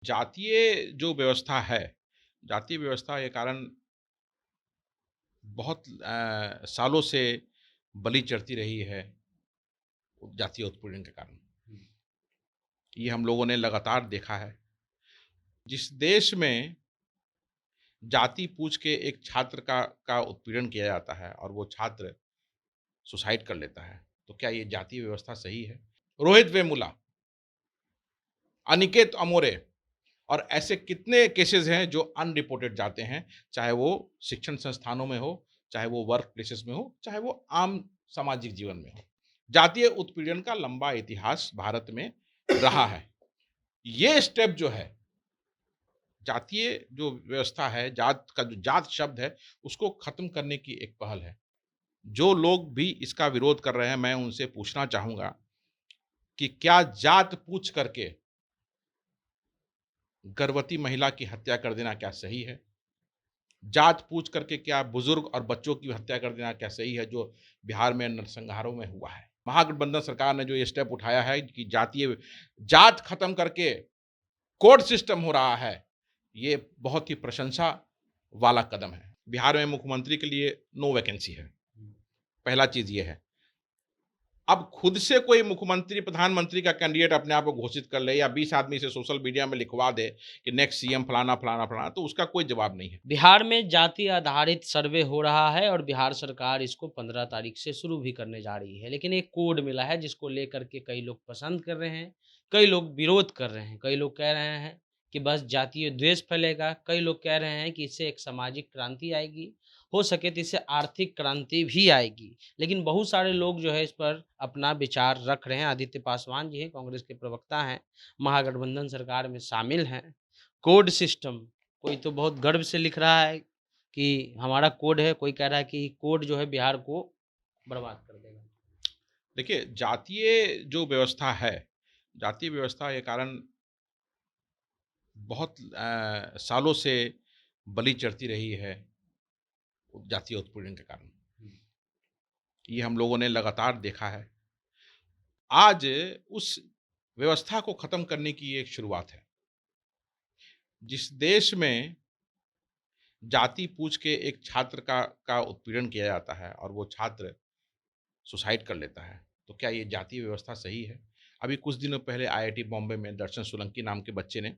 जातीय जो व्यवस्था है, जातीय व्यवस्था के कारण बहुत सालों से बलि चढ़ती रही है, जातीय उत्पीड़न के कारण। ये हम लोगों ने लगातार देखा है। जिस देश में जाति पूछ के एक छात्र का उत्पीड़न किया जाता है और वो छात्र सुसाइड कर लेता है, तो क्या ये जातीय व्यवस्था सही है? रोहित वेमुला, अनिकेत अमोरे और ऐसे कितने केसेस हैं जो अनरिपोर्टेड जाते हैं, चाहे वो शिक्षण संस्थानों में हो, चाहे वो वर्क प्लेसेस में हो, चाहे वो आम सामाजिक जीवन में हो। जातीय उत्पीड़न का लंबा इतिहास भारत में रहा है। ये स्टेप जो है, जातीय जो व्यवस्था है, जात का जो जात शब्द है, उसको खत्म करने की एक पहल है। जो लोग भी इसका विरोध कर रहे हैं, मैं उनसे पूछना चाहूँगा कि क्या जात पूछ करके गर्भवती महिला की हत्या कर देना क्या सही है? जात पूछ करके क्या बुजुर्ग और बच्चों की हत्या कर देना क्या सही है, जो बिहार में नरसंहारों में हुआ है? महागठबंधन सरकार ने जो ये स्टेप उठाया है कि जातीय जात खत्म करके कोर्ट सिस्टम हो रहा है, ये बहुत ही प्रशंसा वाला कदम है। बिहार में मुख्यमंत्री के लिए नो वैकेंसी है, पहला चीज़ ये है। अब खुद से कोई मुख्यमंत्री, प्रधानमंत्री का कैंडिडेट अपने आप को घोषित कर ले या 20 आदमी से सोशल मीडिया में लिखवा दे कि नेक्स्ट सीएम फलाना, फलाना, फलाना, तो उसका कोई जवाब नहीं है। बिहार में जाति आधारित सर्वे हो रहा है और बिहार सरकार इसको 15 तारीख से शुरू भी करने जा रही है। लेकिन एक कोड मिला है जिसको लेकर के कई लोग पसंद कर रहे हैं, कई लोग विरोध कर रहे हैं। कई लोग कह रहे हैं कि बस जातीय द्वेष फैलेगा, कई लोग कह रहे हैं कि इससे एक सामाजिक क्रांति आएगी, हो सके तो इससे आर्थिक क्रांति भी आएगी। लेकिन बहुत सारे लोग जो है इस पर अपना विचार रख रहे हैं। आदित्य पासवान जी हैं, कांग्रेस के प्रवक्ता हैं, महागठबंधन सरकार में शामिल हैं। कोड सिस्टम, कोई तो बहुत गर्व से लिख रहा है कि हमारा कोड है, कोई कह रहा है कि कोड जो है बिहार को बर्बाद कर देगा। देखिए, जातीय जो व्यवस्था है, जातीय व्यवस्था के कारण बहुत सालों से बलि चढ़ती रही है, जातीय उत्पीड़न के कारण। ये हम लोगों ने लगातार देखा है। आज उस व्यवस्था को खत्म करने की एक शुरुआत है। जिस देश में जाति पूछ के एक छात्र का उत्पीड़न किया जाता है और वो छात्र सुसाइड कर लेता है, तो क्या ये जातीय व्यवस्था सही है? अभी कुछ दिनों पहले आईआईटी बॉम्बे में दर्शन सोलंकी नाम के बच्चे ने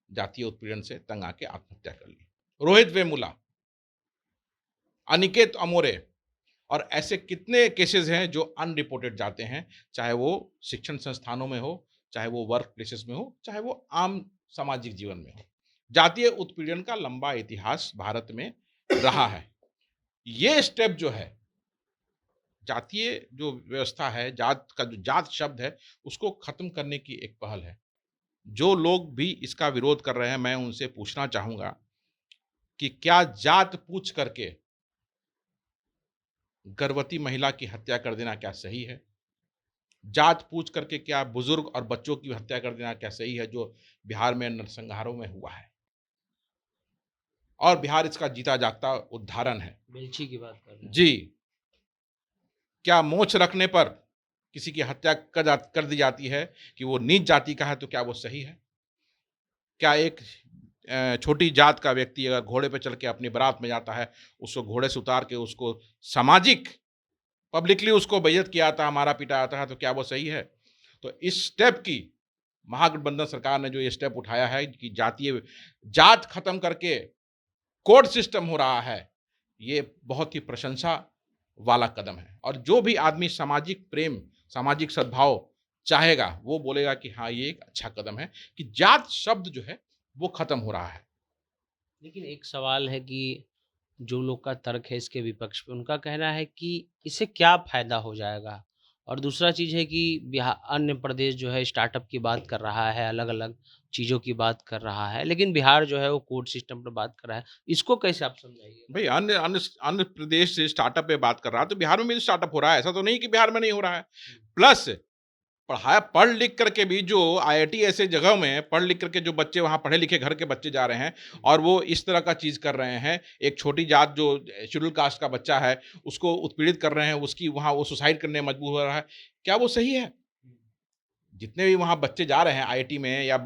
जातीय उत्पीड़न से तंग आके आत्महत्या कर ली। रोहित वेमुला, अनिकेत अमोरे और ऐसे कितने केसेस हैं जो अनरिपोर्टेड जाते हैं, चाहे वो शिक्षण संस्थानों में हो, चाहे वो वर्क प्लेसेस में हो, चाहे वो आम सामाजिक जीवन में हो। जातीय उत्पीड़न का लंबा इतिहास भारत में रहा है। ये स्टेप जो है, जातीय जो व्यवस्था है, जात का जो जात शब्द है, उसको खत्म करने की एक पहल है। जो लोग भी इसका विरोध कर रहे हैं, मैं उनसे पूछना चाहूँगा कि क्या जात पूछ करके गर्भवती महिला की हत्या कर देना क्या सही है? जात पूछ करके क्या बुजुर्ग और बच्चों की हत्या कर देना क्या सही है, जो बिहार में नरसंहारों में हुआ है? और बिहार इसका जीता जागता उदाहरण है। बेलची की बात कर रहे हैं। जी, क्या मोछ रखने पर किसी की हत्या कर दी जाती है कि वो नीच जाति का है, तो क्या वो सही है? क्या एक छोटी जात का व्यक्ति अगर घोड़े पे चल के अपनी बारात में जाता है, उसको घोड़े से उतार के उसको सामाजिक पब्लिकली उसको बेइज्जत किया जाता है, मारा-पीटा जाता है, तो क्या वो सही है? तो इस स्टेप की महागठबंधन सरकार ने जो ये स्टेप उठाया है कि जातीय जात खत्म करके कोर्ट सिस्टम हो रहा है, ये बहुत ही प्रशंसा वाला कदम है। और जो भी आदमी सामाजिक प्रेम, सामाजिक सद्भाव चाहेगा, वो बोलेगा कि हाँ, ये एक अच्छा कदम है कि जात शब्द जो है, वो खत्म हो रहा है। लेकिन एक सवाल है कि जो लोग का तर्क है इसके विपक्ष पे, उनका कहना है कि इससे क्या फ़ायदा हो जाएगा? और दूसरा चीज़ है कि अन्य प्रदेश जो है स्टार्टअप की बात कर रहा है, अलग-अलग चीज़ों की बात कर रहा है, लेकिन बिहार जो है वो कोर्ट सिस्टम पर बात कर रहा है। इसको कैसे आप समझाइएगा? भई अन्य अन्य अन्य प्रदेश से स्टार्टअप पे बात कर रहा है, तो बिहार में भी स्टार्टअप हो रहा है, ऐसा तो नहीं कि बिहार में नहीं हो रहा है। प्लस पढ़ लिख करके भी जो आईआईटी ऐसे जगहों में पढ़ लिख करके जो बच्चे वहाँ पढ़े लिखे घर के बच्चे जा रहे हैं और वो इस तरह का चीज़ कर रहे हैं, एक छोटी जात जो शेड्यूल कास्ट का बच्चा है, उसको उत्पीड़ित कर रहे हैं, उसकी वहाँ वो सुसाइड करने मजबूर हो रहा है, क्या वो सही है? जितने भी वहाँ बच्चे जा रहे हैं आईआईटी में या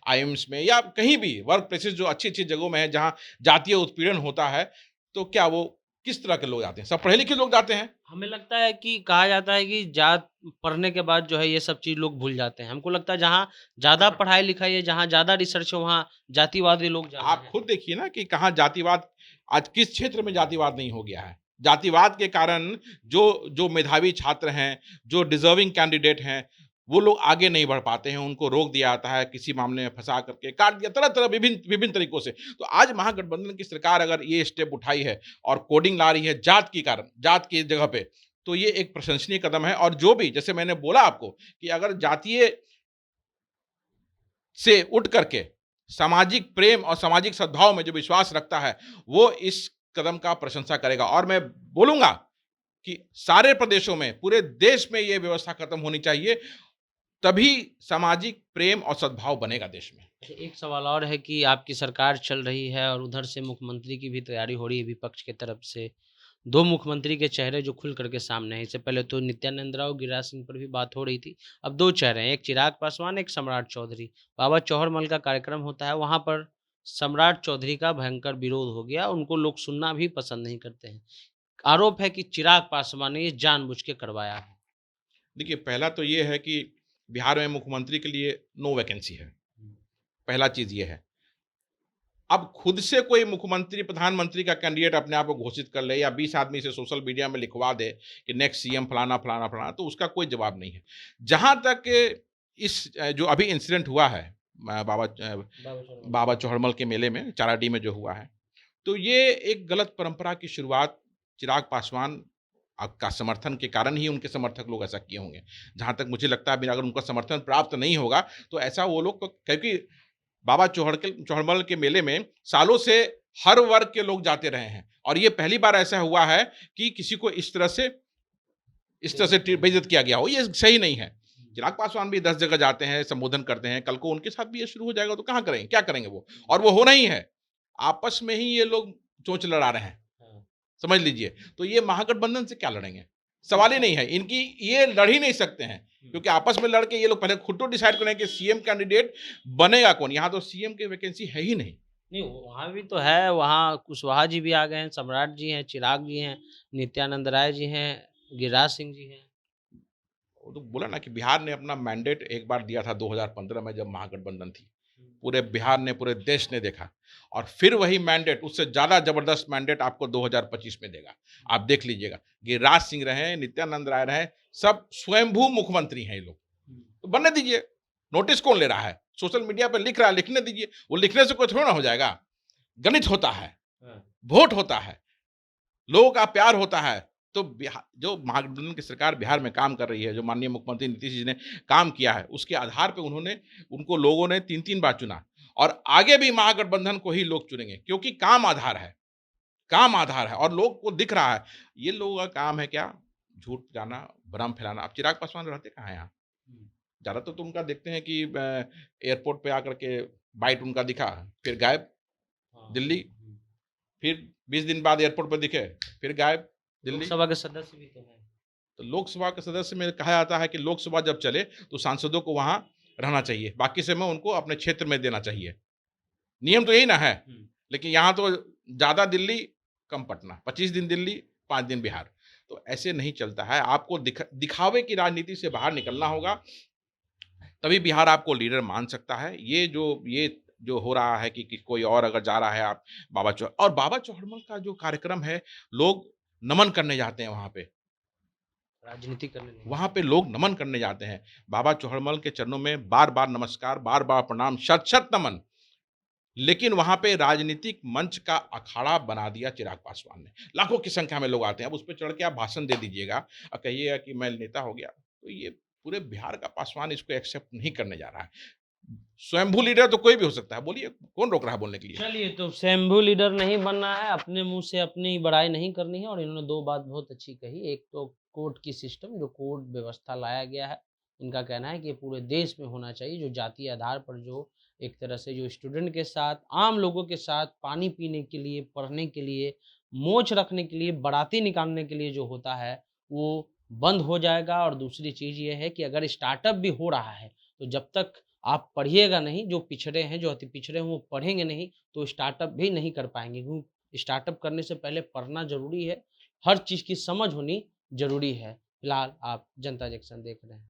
आईएम्स में या कहीं भी वर्क प्लेसेस जो अच्छी-अच्छी जगहों में है जहाँ जातीय उत्पीड़न होता है, तो क्या वो किस तरह के लोग जाते हैं? सब पढ़े लिखे लोग जाते हैं? हमें लगता है कि कहा जाता है कि जात पढ़ने के बाद जो है ये सब चीज़ लोग भूल जाते हैं। हमको लगता है जहाँ ज़्यादा पढ़ाई-लिखाई है, जहाँ ज़्यादा रिसर्च है, वहाँ जातिवादी लोग ज़्यादा आप हैं। खुद देखिए ना कि कहाँ जातिवाद आज किस क्षेत्र में जातिवाद नहीं हो गया है। जातिवाद के कारण जो जो मेधावी छात्र हैं, जो डिज़र्विंग कैंडिडेट हैं, वो लोग आगे नहीं बढ़ पाते हैं, उनको रोक दिया जाता है, किसी मामले में फँसा करके काट दिया, तरह-तरह विभिन्न विभिन्न तरीकों से। तो आज महागठबंधन की सरकार अगर ये स्टेप उठाई है और कोडिंग ला रही है जात के कारण, जात की जगह पे, तो ये एक प्रशंसनीय कदम है और जो भी जैसे मैंने बोला आपको कि अगर जातीय से उठ करके सामाजिक प्रेम और सामाजिक सद्भाव में जो विश्वास रखता है, वो इस कदम का प्रशंसा करेगा और मैं बोलूँगा कि सारे प्रदेशों में, पूरे देश में ये व्यवस्था खत्म होनी चाहिए, तभी सामाजिक प्रेम और सद्भाव बनेगा देश में। अच्छा, एक सवाल और है कि आपकी सरकार चल रही है और उधर से मुख्यमंत्री की भी तैयारी हो रही है विपक्ष की तरफ से। 2 मुख्यमंत्री के चेहरे जो खुल कर के सामने हैं। इससे पहले तो नित्यानंद राव, गिरिराज सिंह पर भी बात हो रही थी। अब 2 चेहरे हैं, एक चिराग पासवान, एक सम्राट चौधरी। बाबा चौहरमल का कार्यक्रम होता है, वहाँ पर सम्राट चौधरी का भयंकर विरोध हो गया। उनको लोग सुनना भी पसंद नहीं करते हैं। आरोप है कि चिराग पासवान ने ये जानबूझ के करवाया है। देखिए, पहला तो ये है कि बिहार में मुख्यमंत्री के लिए नो वैकेंसी है, पहला चीज़ ये है। अब खुद से कोई मुख्यमंत्री, प्रधानमंत्री का कैंडिडेट अपने आप को घोषित कर ले या 20 आदमी से सोशल मीडिया में लिखवा दे कि नेक्स्ट सीएम फलाना, फलाना, फलाना, तो उसका कोई जवाब नहीं है। जहाँ तक जो अभी इंसिडेंट हुआ है बाबा चौहड़मल के मेले में, चाराडी में जो हुआ है, तो ये एक गलत परंपरा की शुरुआत चिराग पासवान का समर्थन के कारण ही उनके समर्थक लोग ऐसा किए होंगे। जहाँ तक मुझे लगता है, अगर उनका समर्थन प्राप्त नहीं होगा, तो ऐसा वो लोग क्योंकि बाबा चौहड़मल के मेले में सालों से हर वर्ग के लोग जाते रहे हैं और ये पहली बार ऐसा हुआ है कि किसी को इस तरह से बेइज्जत किया गया हो, ये सही नहीं है। चिराग पासवान भी 10 जगह जाते हैं, संबोधन करते हैं, कल को उनके साथ भी ये शुरू हो जाएगा तो कहाँ करेंगे, क्या करेंगे वो? और वो होना ही है। आपस में ही ये लोग चोंच लड़ा रहे हैं, हाँ। समझ लीजिए। तो ये महागठबंधन से क्या लड़ेंगे? सवाल ही नहीं है। इनकी ये लड़ ही नहीं सकते हैं, क्योंकि आपस में लड़ के ये लोग पहले खुद तो डिसाइड करें कि सीएम कैंडिडेट बनेगा कौन। यहाँ तो सीएम की वैकेंसी है ही नहीं। नहीं, वहाँ भी तो है, वहाँ कुशवाहा जी भी आ गए हैं, सम्राट जी हैं, चिराग जी हैं, नित्यानंद राय जी हैं, गिरिराज सिंह जी हैं। वो तो बोला ना कि बिहार ने अपना मैंडेट एक बार दिया था 2015 में जब महागठबंधन थी। पूरे बिहार ने, पूरे देश ने देखा और फिर वही मैंडेट, उससे ज़्यादा ज़बरदस्त मैंडेट आपको 2025 में देगा। आप देख लीजिएगा, गिरिराज सिंह रहे, नित्यानंद राय रहे, सब स्वयंभू मुख्यमंत्री हैं ये लोग। तो बनने दीजिए, नोटिस कौन ले रहा है? सोशल मीडिया पे लिख रहा है, लिखने दीजिए। वो लिखने से कोई थोड़ा ना हो जाएगा। गणित होता है, हाँ। वोट होता है, लोगों का प्यार होता है। तो जो महागठबंधन की सरकार बिहार में काम कर रही है, जो माननीय मुख्यमंत्री नीतीश जी ने काम किया है, उसके आधार पे उनको लोगों ने 3-3 बार चुना और आगे भी महागठबंधन को ही लोग चुनेंगे, क्योंकि काम आधार है, काम आधार है और लोग को दिख रहा है। ये लोगों का काम है क्या? झूठ जाना, भ्रम फैलाना। अब चिराग पासवान रहते कहाँ हैं यहाँ? ज़्यादातर तो उनका देखते हैं कि एयरपोर्ट पे आकर के बाइट उनका दिखा, फिर गायब हाँ। दिल्ली, फिर 20 दिन बाद एयरपोर्ट पे दिखे, फिर गायब दिल्ली। लोकसभा के सदस्य भी तो हैं। तो लोकसभा के सदस्य में कहा जाता है कि लोकसभा जब चले तो सांसदों को वहाँ रहना चाहिए, बाकी समय उनको अपने क्षेत्र में देना चाहिए। नियम तो यही ना है, लेकिन यहाँ तो ज़्यादा दिल्ली, कम पटना, 25 दिन दिल्ली, 5 दिन बिहार। तो ऐसे नहीं चलता है। आपको दिखावे की राजनीति से बाहर निकलना होगा, तभी बिहार आपको लीडर मान सकता है। ये जो हो रहा है कि कोई और अगर जा रहा है, आप बाबा चौहड़मल का जो कार्यक्रम है, लोग नमन करने जाते हैं वहाँ पे। राजनीति करने नहीं। वहाँ पे लोग नमन करने जाते हैं। बाबा चौहड़मल के चरणों में बार-बार नमस्कार, बार-बार प्रणाम, शत-शत नमन। लेकिन वहाँ पे राजनीतिक मंच का अखाड़ा बना दिया चिराग पासवान ने। लाखों की संख्या में लोग आते हैं। अब उस पे चढ़ के आप भाषण दे दीजिएगा और कहिएगा कि मैं नेता हो गया, तो ये पूरे बिहार का पासवान इसको एक्सेप्ट नहीं करने जा रहा है। स्वयंभू लीडर तो कोई भी हो सकता है, बोलिए कौन रोक रहा है बोलने के लिए? चलिए, तो शंभू लीडर नहीं बनना है, अपने मुँह से अपनी बड़ाई नहीं करनी है और इन्होंने 2 बात बहुत अच्छी कही। एक तो कोर्ट की सिस्टम, जो कोर्ट व्यवस्था लाया गया है, इनका कहना है कि ये पूरे देश में होना चाहिए, जो जातीय आधार पर जो एक तरह से जो स्टूडेंट के साथ, आम लोगों के साथ पानी पीने के लिए, पढ़ने के लिए, मोछ रखने के लिए, बाराती निकालने के लिए जो होता है, वो बंद हो जाएगा। और दूसरी चीज़ ये है कि अगर स्टार्टअप भी हो रहा है, तो जब तक आप पढ़िएगा नहीं, जो पिछड़े हैं, जो अति पिछड़े हैं, वो पढ़ेंगे नहीं, तो स्टार्टअप भी नहीं कर पाएँगे। स्टार्टअप करने से पहले पढ़ना ज़रूरी है, हर चीज़ की समझ होनी ज़रूरी है। फिलहाल आप जनता जंक्शन देख रहे हैं।